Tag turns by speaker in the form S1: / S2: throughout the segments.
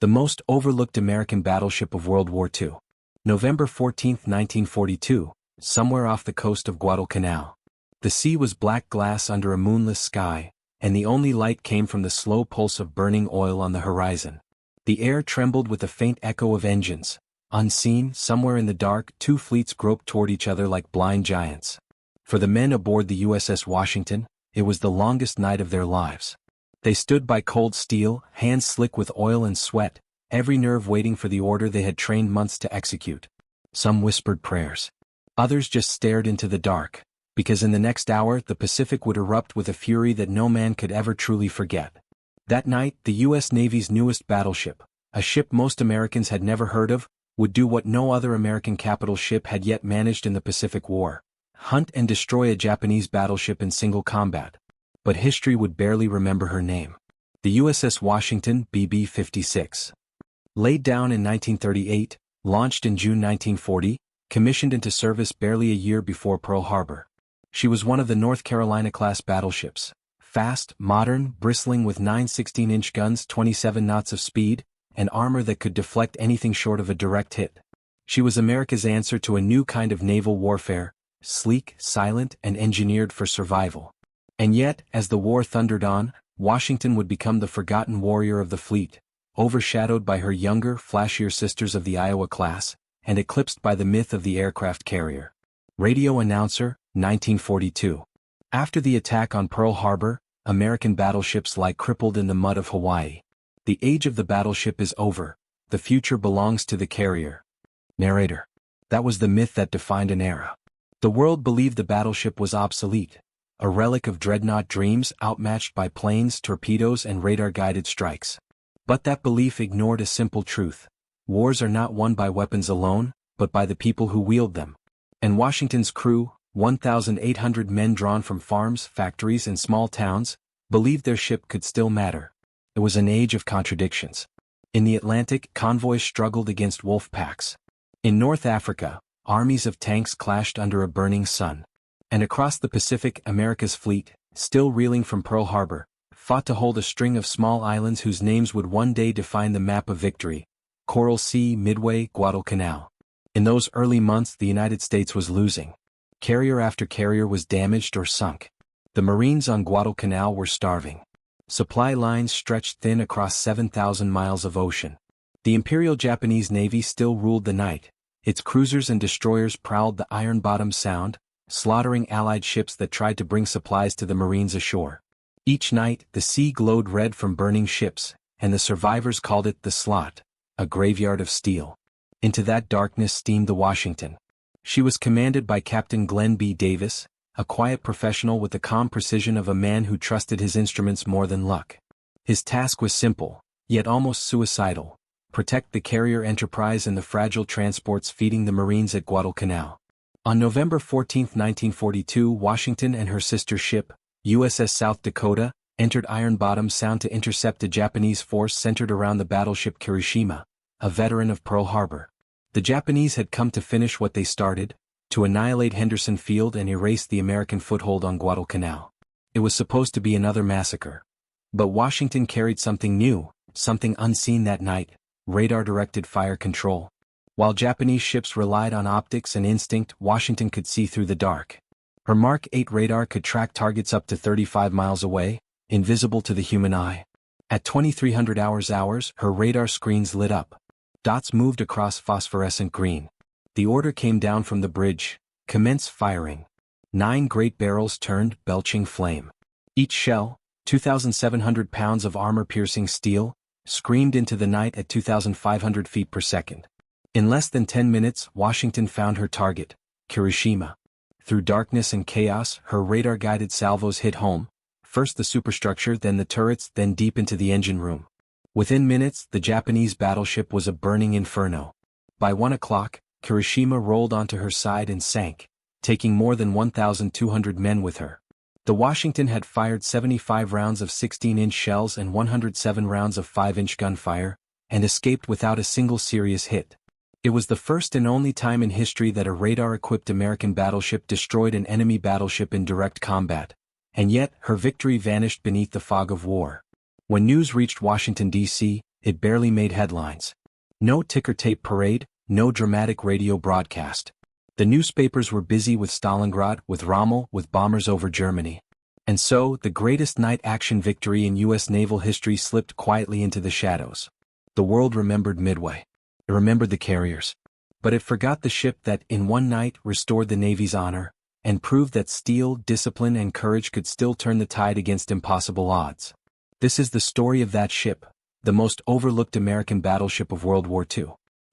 S1: the most overlooked American battleship of World War II. November 14, 1942, somewhere off the coast of Guadalcanal. The sea was black glass under a moonless sky, and the only light came from the slow pulse of burning oil on the horizon. The air trembled with a faint echo of engines. Unseen, somewhere in the dark, two fleets groped toward each other like blind giants. For the men aboard the USS Washington, it was the longest night of their lives. They stood by cold steel, hands slick with oil and sweat, every nerve waiting for the order they had trained months to execute. Some whispered prayers. Others just stared into the dark, because in the next hour the Pacific would erupt with a fury that no man could ever truly forget. That night, the U.S. Navy's newest battleship, a ship most Americans had never heard of, would do what no other American capital ship had yet managed in the Pacific War: hunt and destroy a Japanese battleship in single combat. But history would barely remember her name. The USS Washington, BB-56. Laid down in 1938, launched in June 1940, commissioned into service barely a year before Pearl Harbor. She was one of the North Carolina-class battleships, fast, modern, bristling with 9 16-inch guns, 27 knots of speed, and armor that could deflect anything short of a direct hit. She was America's answer to a new kind of naval warfare, sleek, silent, and engineered for survival. And yet, as the war thundered on, Washington would become the forgotten warrior of the fleet, overshadowed by her younger, flashier sisters of the Iowa class, and eclipsed by the myth of the aircraft carrier. Radio announcer, 1942. After the attack on Pearl Harbor, American battleships lie crippled in the mud of Hawaii. The age of the battleship is over, the future belongs to the carrier. Narrator. That was the myth that defined an era. The world believed the battleship was obsolete, a relic of dreadnought dreams outmatched by planes, torpedoes, and radar-guided strikes. But that belief ignored a simple truth: wars are not won by weapons alone, but by the people who wield them. And Washington's crew, 1,800 men drawn from farms, factories, and small towns, believed their ship could still matter. It was an age of contradictions. In the Atlantic, convoys struggled against wolf packs. In North Africa, armies of tanks clashed under a burning sun. And across the Pacific, America's fleet, still reeling from Pearl Harbor, fought to hold a string of small islands whose names would one day define the map of victory: Coral Sea, Midway, Guadalcanal. In those early months, the United States was losing. Carrier after carrier was damaged or sunk. The Marines on Guadalcanal were starving. Supply lines stretched thin across 7,000 miles of ocean. The Imperial Japanese Navy still ruled the night. Its cruisers and destroyers prowled the iron-bottomed Sound, slaughtering Allied ships that tried to bring supplies to the Marines ashore. Each night, the sea glowed red from burning ships, and the survivors called it the slot, a graveyard of steel. Into that darkness steamed the Washington. She was commanded by Captain Glenn B. Davis, a quiet professional with the calm precision of a man who trusted his instruments more than luck. His task was simple, yet almost suicidal: protect the carrier Enterprise and the fragile transports feeding the Marines at Guadalcanal. On November 14, 1942, Washington and her sister ship, USS South Dakota, entered iron-bottomed Sound to intercept a Japanese force centered around the battleship Kirishima, a veteran of Pearl Harbor. The Japanese had come to finish what they started, to annihilate Henderson Field and erase the American foothold on Guadalcanal. It was supposed to be another massacre. But Washington carried something new, something unseen that night: radar-directed fire control. While Japanese ships relied on optics and instinct, Washington could see through the dark. Her Mark 8 radar could track targets up to 35 miles away, invisible to the human eye. At 2300 hours, her radar screens lit up. Dots moved across phosphorescent green. The order came down from the bridge: commence firing. 9 great barrels turned, belching flame. Each shell, 2,700 pounds of armor-piercing steel, screamed into the night at 2,500 feet per second. In less than 10 minutes, Washington found her target, Kirishima. Through darkness and chaos, her radar-guided salvos hit home, first the superstructure, then the turrets, then deep into the engine room. Within minutes, the Japanese battleship was a burning inferno. By 1 o'clock, Kirishima rolled onto her side and sank, taking more than 1,200 men with her. The Washington had fired 75 rounds of 16-inch shells and 107 rounds of 5-inch gunfire, and escaped without a single serious hit. It was the first and only time in history that a radar-equipped American battleship destroyed an enemy battleship in direct combat, and yet her victory vanished beneath the fog of war. When news reached Washington, D.C., it barely made headlines. No ticker tape parade, no dramatic radio broadcast. The newspapers were busy with Stalingrad, with Rommel, with bombers over Germany. And so, the greatest night action victory in U.S. naval history slipped quietly into the shadows. The world remembered Midway. It remembered the carriers. But it forgot the ship that, in one night, restored the Navy's honor, and proved that steel, discipline and courage could still turn the tide against impossible odds. This is the story of that ship, the most overlooked American battleship of World War II.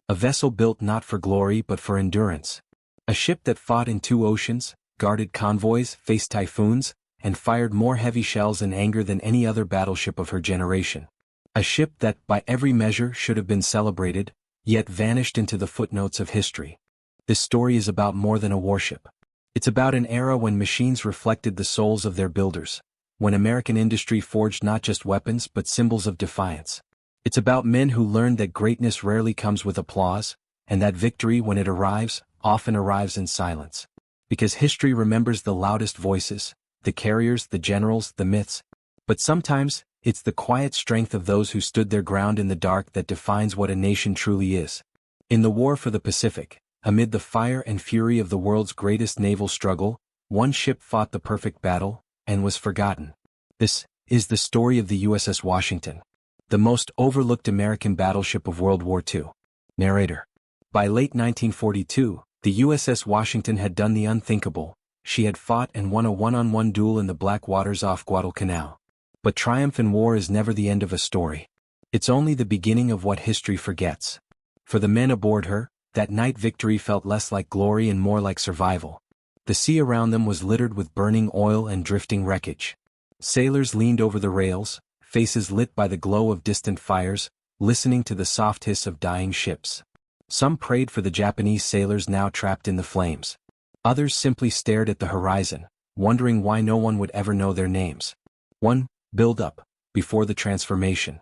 S1: A vessel built not for glory but for endurance. A ship that fought in two oceans, guarded convoys, faced typhoons, and fired more heavy shells in anger than any other battleship of her generation. A ship that, by every measure, should have been celebrated, yet vanished into the footnotes of history. This story is about more than a warship. It's about an era when machines reflected the souls of their builders, when American industry forged not just weapons but symbols of defiance. It's about men who learned that greatness rarely comes with applause, and that victory, when it arrives, often arrives in silence. Because history remembers the loudest voices, the carriers, the generals, the myths. But sometimes, it's the quiet strength of those who stood their ground in the dark that defines what a nation truly is. In the War for the Pacific, amid the fire and fury of the world's greatest naval struggle, one ship fought the perfect battle, and was forgotten. This is the story of the USS Washington, the most overlooked American battleship of World War II. Narrator. By late 1942, the USS Washington had done the unthinkable. She had fought and won a one-on-one duel in the black waters off Guadalcanal. But triumph in war is never the end of a story. It's only the beginning of what history forgets. For the men aboard her, that night victory felt less like glory and more like survival. The sea around them was littered with burning oil and drifting wreckage. Sailors leaned over the rails, faces lit by the glow of distant fires, listening to the soft hiss of dying ships. Some prayed for the Japanese sailors now trapped in the flames. Others simply stared at the horizon, wondering why no one would ever know their names. One build-up, before the transformation.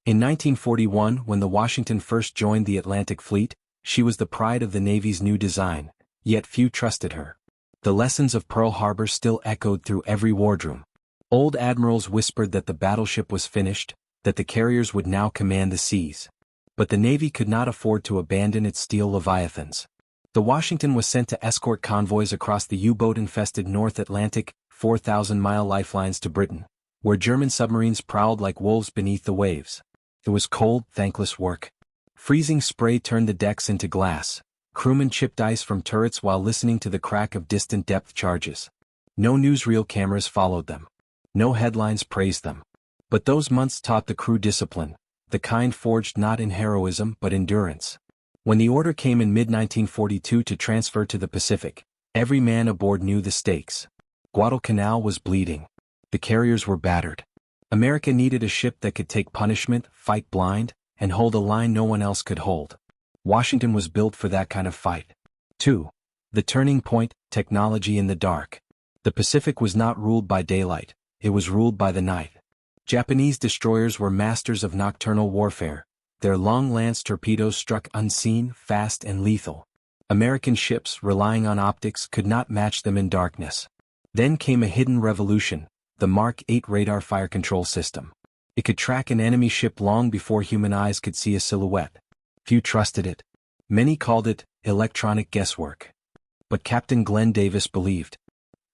S1: In 1941, when the Washington first joined the Atlantic Fleet, she was the pride of the Navy's new design, yet few trusted her. The lessons of Pearl Harbor still echoed through every wardroom. Old admirals whispered that the battleship was finished, that the carriers would now command the seas. But the Navy could not afford to abandon its steel leviathans. The Washington was sent to escort convoys across the U-boat-infested North Atlantic, 4,000-mile lifelines to Britain, where German submarines prowled like wolves beneath the waves. It was cold, thankless work. Freezing spray turned the decks into glass. Crewmen chipped ice from turrets while listening to the crack of distant depth charges. No newsreel cameras followed them. No headlines praised them. But those months taught the crew discipline, the kind forged not in heroism but endurance. When the order came in mid-1942 to transfer to the Pacific, every man aboard knew the stakes. Guadalcanal was bleeding. The carriers were battered. America needed a ship that could take punishment, fight blind, and hold a line no one else could hold. Washington was built for that kind of fight. 2. The turning point, technology in the dark. The Pacific was not ruled by daylight, it was ruled by the night. Japanese destroyers were masters of nocturnal warfare. Their long-lance torpedoes struck unseen, fast and lethal. American ships, relying on optics, could not match them in darkness. Then came a hidden revolution, the Mark 8 radar fire control system. It could track an enemy ship long before human eyes could see a silhouette. Few trusted it. Many called it electronic guesswork. But Captain Glenn Davis believed.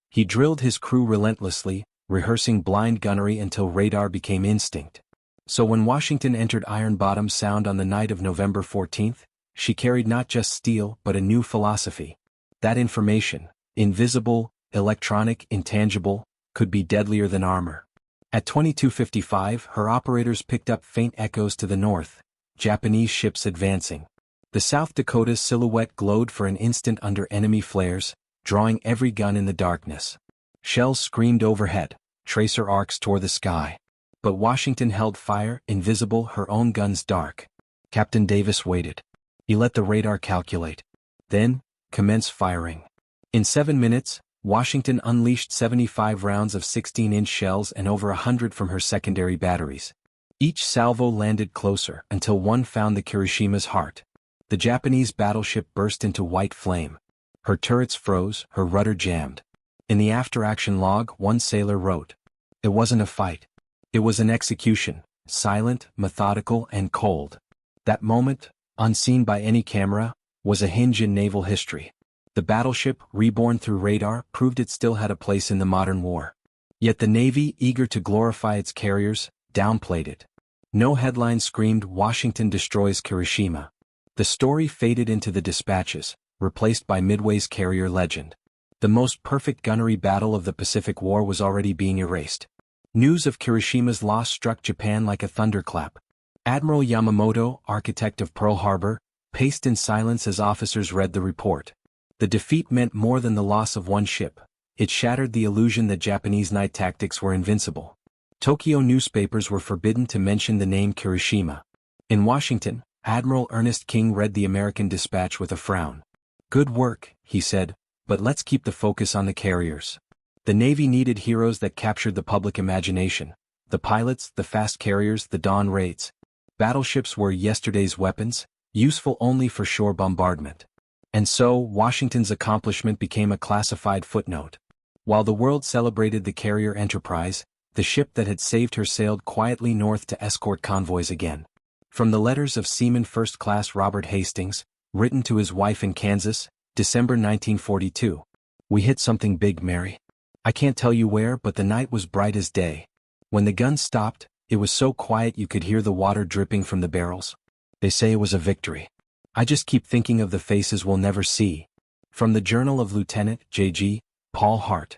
S1: He drilled his crew relentlessly, rehearsing blind gunnery until radar became instinct. So when Washington entered Iron Bottom Sound on the night of November 14th, she carried not just steel but a new philosophy. That information, invisible, electronic, intangible, could be deadlier than armor. At 22:55, her operators picked up faint echoes to the north, Japanese ships advancing. The South Dakota's silhouette glowed for an instant under enemy flares, drawing every gun in the darkness. Shells screamed overhead, tracer arcs tore the sky. But Washington held fire, invisible, her own guns dark. Captain Davis waited. He let the radar calculate. Then, commence firing. In 7 minutes, Washington unleashed 75 rounds of 16-inch shells and over 100 from her secondary batteries. Each salvo landed closer until one found the Kirishima's heart. The Japanese battleship burst into white flame. Her turrets froze, her rudder jammed. In the after-action log, one sailor wrote, "It wasn't a fight. It was an execution. silent, methodical, and cold. That moment, unseen by any camera, was a hinge in naval history. The battleship, reborn through radar, proved it still had a place in the modern war. Yet the Navy, eager to glorify its carriers, downplayed it. No headline screamed, "Washington destroys Kirishima." The story faded into the dispatches, replaced by Midway's carrier legend. The most perfect gunnery battle of the Pacific War was already being erased. News of Kirishima's loss struck Japan like a thunderclap. Admiral Yamamoto, architect of Pearl Harbor, paced in silence as officers read the report. The defeat meant more than the loss of one ship. It shattered the illusion that Japanese night tactics were invincible. Tokyo newspapers were forbidden to mention the name Kirishima. In Washington, Admiral Ernest King read the American dispatch with a frown. "Good work," he said, "but let's keep the focus on the carriers." The Navy needed heroes that captured the public imagination. The pilots, the fast carriers, the dawn raids. Battleships were yesterday's weapons, useful only for shore bombardment. And so, Washington's accomplishment became a classified footnote. While the world celebrated the carrier Enterprise, the ship that had saved her sailed quietly north to escort convoys again. From the letters of Seaman First Class Robert Hastings, written to his wife in Kansas, December 1942. "We hit something big, Mary. I can't tell you where, but the night was bright as day. When the guns stopped, it was so quiet you could hear the water dripping from the barrels. They say it was a victory. I just keep thinking of the faces we'll never see." From the Journal of Lieutenant J.G. Paul Hart.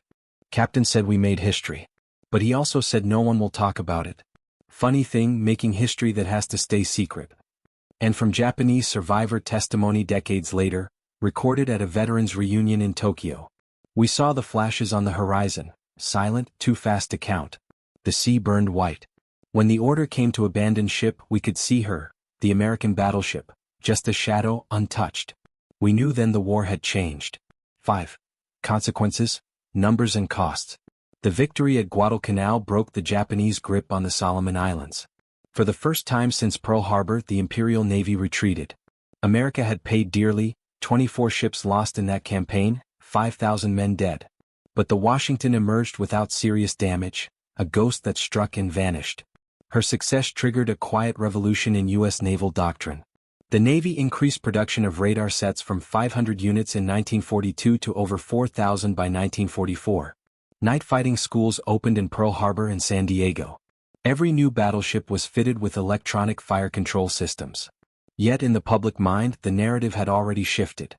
S1: "Captain said we made history. But he also said no one will talk about it. Funny thing, making history that has to stay secret." And from Japanese survivor testimony decades later, recorded at a veterans reunion in Tokyo. "We saw the flashes on the horizon, silent, too fast to count. The sea burned white. When the order came to abandon ship, we could see her, the American battleship, just a shadow, untouched. We knew then the war had changed." 5. Consequences, numbers and costs. The victory at Guadalcanal broke the Japanese grip on the Solomon Islands. For the first time since Pearl Harbor, the Imperial Navy retreated. America had paid dearly, 24 ships lost in that campaign, 5,000 men dead. But the Washington emerged without serious damage, a ghost that struck and vanished. Her success triggered a quiet revolution in U.S. naval doctrine. The Navy increased production of radar sets from 500 units in 1942 to over 4,000 by 1944. Night fighting schools opened in Pearl Harbor and San Diego. Every new battleship was fitted with electronic fire control systems. Yet in the public mind, the narrative had already shifted.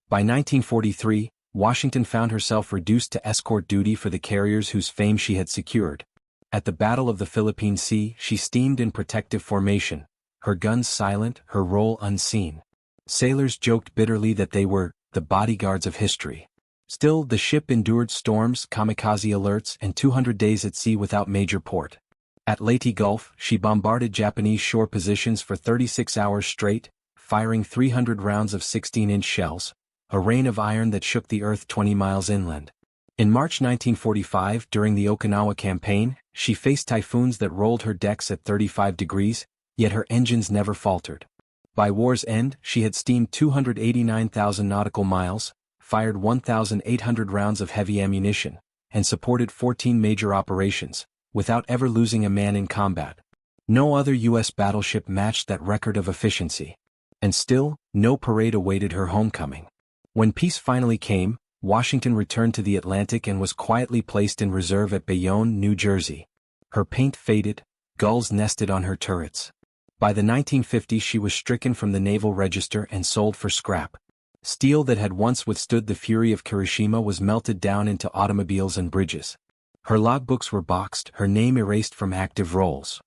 S1: By 1943, Washington found herself reduced to escort duty for the carriers whose fame she had secured. At the Battle of the Philippine Sea, she steamed in protective formation, her guns silent, her role unseen. Sailors joked bitterly that they were the bodyguards of history. Still, the ship endured storms, kamikaze alerts, and 200 days at sea without major port. At Leyte Gulf, she bombarded Japanese shore positions for 36 hours straight, firing 300 rounds of 16-inch shells, a rain of iron that shook the earth 20 miles inland. In March 1945, during the Okinawa campaign, she faced typhoons that rolled her decks at 35 degrees, yet her engines never faltered. By war's end, she had steamed 289,000 nautical miles, fired 1,800 rounds of heavy ammunition, and supported 14 major operations, without ever losing a man in combat. No other U.S. battleship matched that record of efficiency. And still, no parade awaited her homecoming. When peace finally came, Washington returned to the Atlantic and was quietly placed in reserve at Bayonne, New Jersey. Her paint faded, gulls nested on her turrets. By the 1950s she was stricken from the Naval Register and sold for scrap. Steel that had once withstood the fury of Kirishima was melted down into automobiles and bridges. Her logbooks were boxed, her name erased from active rolls.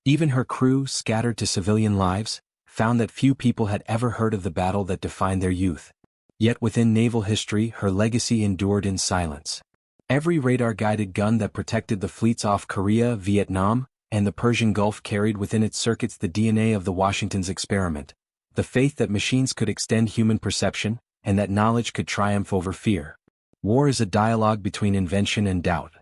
S1: Even her crew, scattered to civilian lives, found that few people had ever heard of the battle that defined their youth. Yet within naval history, her legacy endured in silence. Every radar-guided gun that protected the fleets off Korea, Vietnam, and the Persian Gulf carried within its circuits the DNA of the Washington's experiment, the faith that machines could extend human perception, and that knowledge could triumph over fear. War is a dialogue between invention and doubt.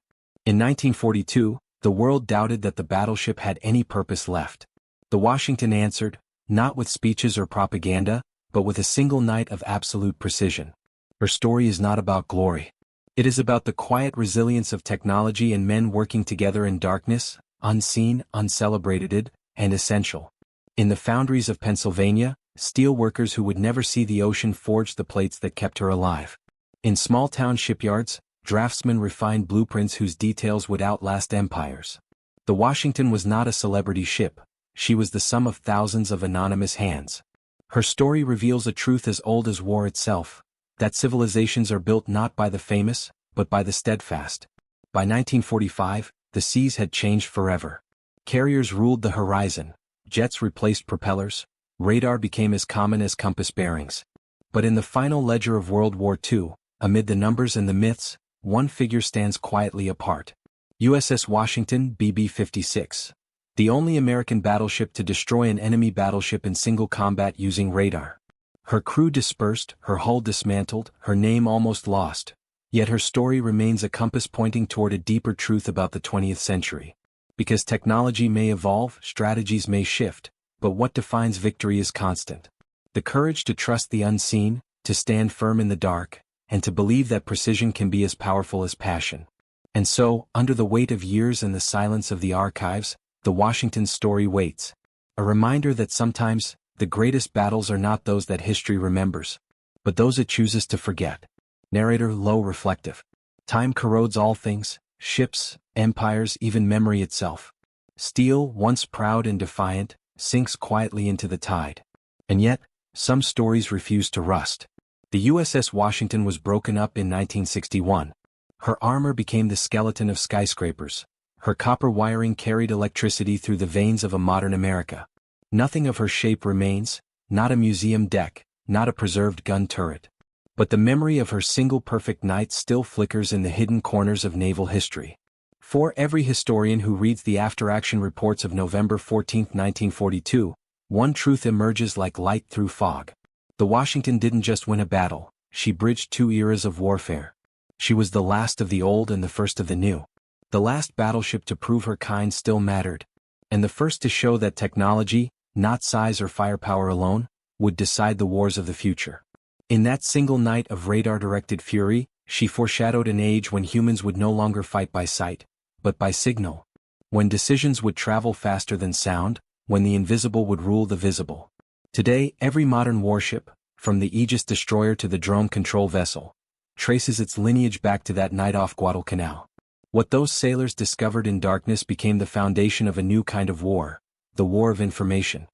S1: In 1942, the world doubted that the battleship had any purpose left. The Washington answered, not with speeches or propaganda, but with a single night of absolute precision. Her story is not about glory. It is about the quiet resilience of technology and men working together in darkness, unseen, uncelebrated, and essential. In the foundries of Pennsylvania, steel workers who would never see the ocean forged the plates that kept her alive. In small-town shipyards, draftsmen refined blueprints whose details would outlast empires. The Washington was not a celebrity ship, she was the sum of thousands of anonymous hands. Her story reveals a truth as old as war itself, that civilizations are built not by the famous, but by the steadfast. By 1945, the seas had changed forever. Carriers ruled the horizon, jets replaced propellers, radar became as common as compass bearings. But in the final ledger of World War II, amid the numbers and the myths, one figure stands quietly apart. USS Washington, BB-56. The only American battleship to destroy an enemy battleship in single combat using radar. Her crew dispersed, her hull dismantled, her name almost lost. Yet her story remains a compass pointing toward a deeper truth about the 20th century. Because technology may evolve, strategies may shift, but what defines victory is constant. The courage to trust the unseen, to stand firm in the dark, and to believe that precision can be as powerful as passion. And so, under the weight of years and the silence of the archives, the Washington story waits. A reminder that sometimes, the greatest battles are not those that history remembers, but those it chooses to forget. Narrator low reflective. Time corrodes all things, ships, empires, even memory itself. Steel, once proud and defiant, sinks quietly into the tide. And yet, some stories refuse to rust. The USS Washington was broken up in 1961. Her armor became the skeleton of skyscrapers. Her copper wiring carried electricity through the veins of a modern America. Nothing of her shape remains, not a museum deck, not a preserved gun turret. But the memory of her single perfect night still flickers in the hidden corners of naval history. For every historian who reads the after-action reports of November 14, 1942, one truth emerges like light through fog. The Washington didn't just win a battle, she bridged two eras of warfare. She was the last of the old and the first of the new. The last battleship to prove her kind still mattered, and the first to show that technology, not size or firepower alone, would decide the wars of the future. In that single night of radar-directed fury, she foreshadowed an age when humans would no longer fight by sight, but by signal. When decisions would travel faster than sound, when the invisible would rule the visible. Today, every modern warship, from the Aegis destroyer to the drone control vessel, traces its lineage back to that night off Guadalcanal. What those sailors discovered in darkness became the foundation of a new kind of war, the war of information.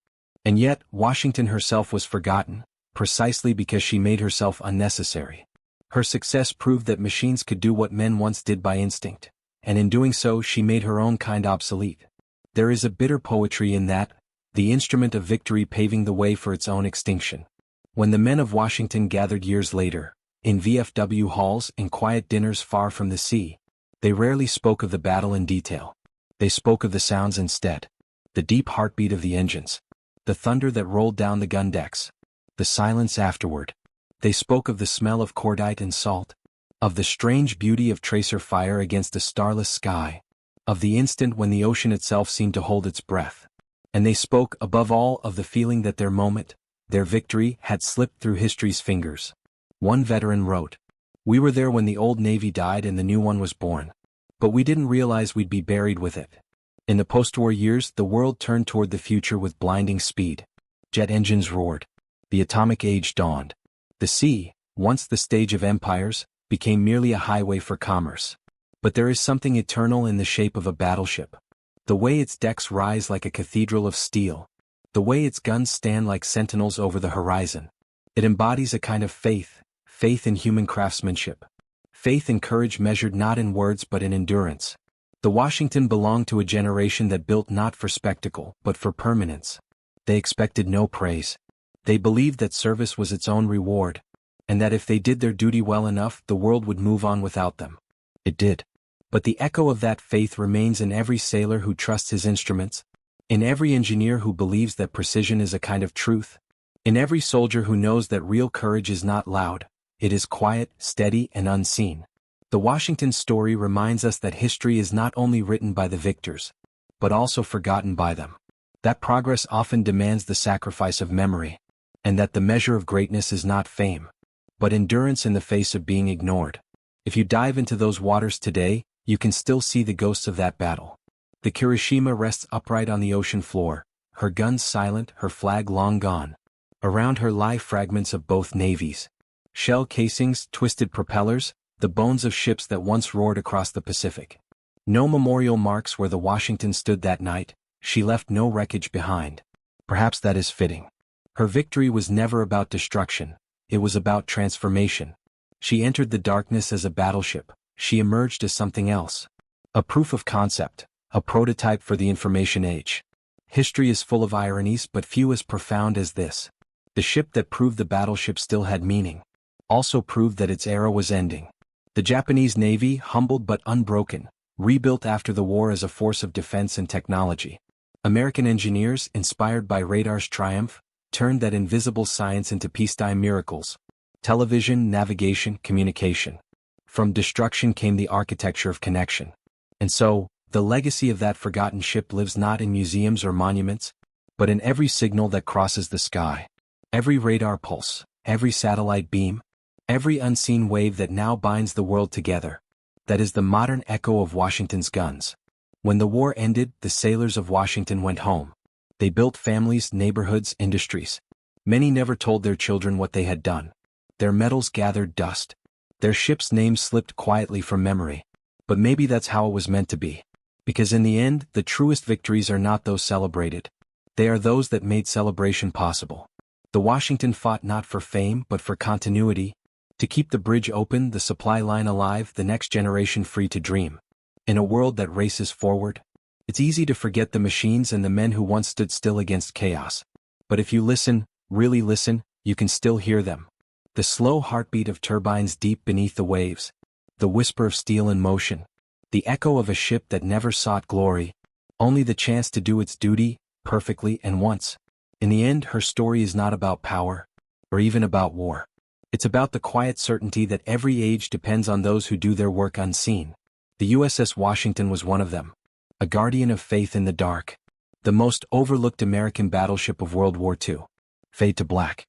S1: And yet, Washington herself was forgotten, precisely because she made herself unnecessary. Her success proved that machines could do what men once did by instinct, and in doing so she made her own kind obsolete. There is a bitter poetry in that, the instrument of victory paving the way for its own extinction. When the men of Washington gathered years later, in VFW halls and quiet dinners far from the sea, they rarely spoke of the battle in detail. They spoke of the sounds instead. The deep heartbeat of the engines. The thunder that rolled down the gun decks. The silence afterward. They spoke of the smell of cordite and salt. Of the strange beauty of tracer fire against a starless sky. Of the instant when the ocean itself seemed to hold its breath. And they spoke, above all, of the feeling that their moment, their victory, had slipped through history's fingers. One veteran wrote, "We were there when the old Navy died and the new one was born. But we didn't realize we'd be buried with it." In the post-war years, the world turned toward the future with blinding speed. Jet engines roared. The atomic age dawned. The sea, once the stage of empires, became merely a highway for commerce. But there is something eternal in the shape of a battleship. The way its decks rise like a cathedral of steel. The way its guns stand like sentinels over the horizon. It embodies a kind of faith in human craftsmanship. Faith and courage measured not in words but in endurance. The Washington belonged to a generation that built not for spectacle but for permanence. They expected no praise. They believed that service was its own reward, and that if they did their duty well enough, the world would move on without them. It did. But the echo of that faith remains in every sailor who trusts his instruments, in every engineer who believes that precision is a kind of truth, in every soldier who knows that real courage is not loud, it is quiet, steady, and unseen. The Washington story reminds us that history is not only written by the victors, but also forgotten by them. That progress often demands the sacrifice of memory, and that the measure of greatness is not fame, but endurance in the face of being ignored. If you dive into those waters today, you can still see the ghosts of that battle. The Kirishima rests upright on the ocean floor, her guns silent, her flag long gone. Around her lie fragments of both navies. Shell casings, twisted propellers, the bones of ships that once roared across the Pacific. No memorial marks where the Washington stood that night, she left no wreckage behind. Perhaps that is fitting. Her victory was never about destruction, it was about transformation. She entered the darkness as a battleship, she emerged as something else. A proof of concept, a prototype for the information age. History is full of ironies but few as profound as this. The ship that proved the battleship still had meaning, also proved that its era was ending. The Japanese Navy, humbled but unbroken, rebuilt after the war as a force of defense and technology. American engineers, inspired by radar's triumph, turned that invisible science into peacetime miracles. Television, navigation, communication. From destruction came the architecture of connection. And so, the legacy of that forgotten ship lives not in museums or monuments, but in every signal that crosses the sky. Every radar pulse, every satellite beam, every unseen wave that now binds the world together. That is the modern echo of Washington's guns. When the war ended, the sailors of Washington went home. They built families, neighborhoods, industries. Many never told their children what they had done. Their medals gathered dust. Their ship's names slipped quietly from memory. But maybe that's how it was meant to be. Because in the end, the truest victories are not those celebrated. They are those that made celebration possible. The Washington fought not for fame but for continuity, to keep the bridge open, the supply line alive, the next generation free to dream. In a world that races forward, it's easy to forget the machines and the men who once stood still against chaos. But if you listen, really listen, you can still hear them. The slow heartbeat of turbines deep beneath the waves, the whisper of steel in motion, the echo of a ship that never sought glory, only the chance to do its duty, perfectly and once. In the end, her story is not about power, or even about war. It's about the quiet certainty that every age depends on those who do their work unseen. The USS Washington was one of them, a guardian of faith in the dark, the most overlooked American battleship of World War II. Fade to black.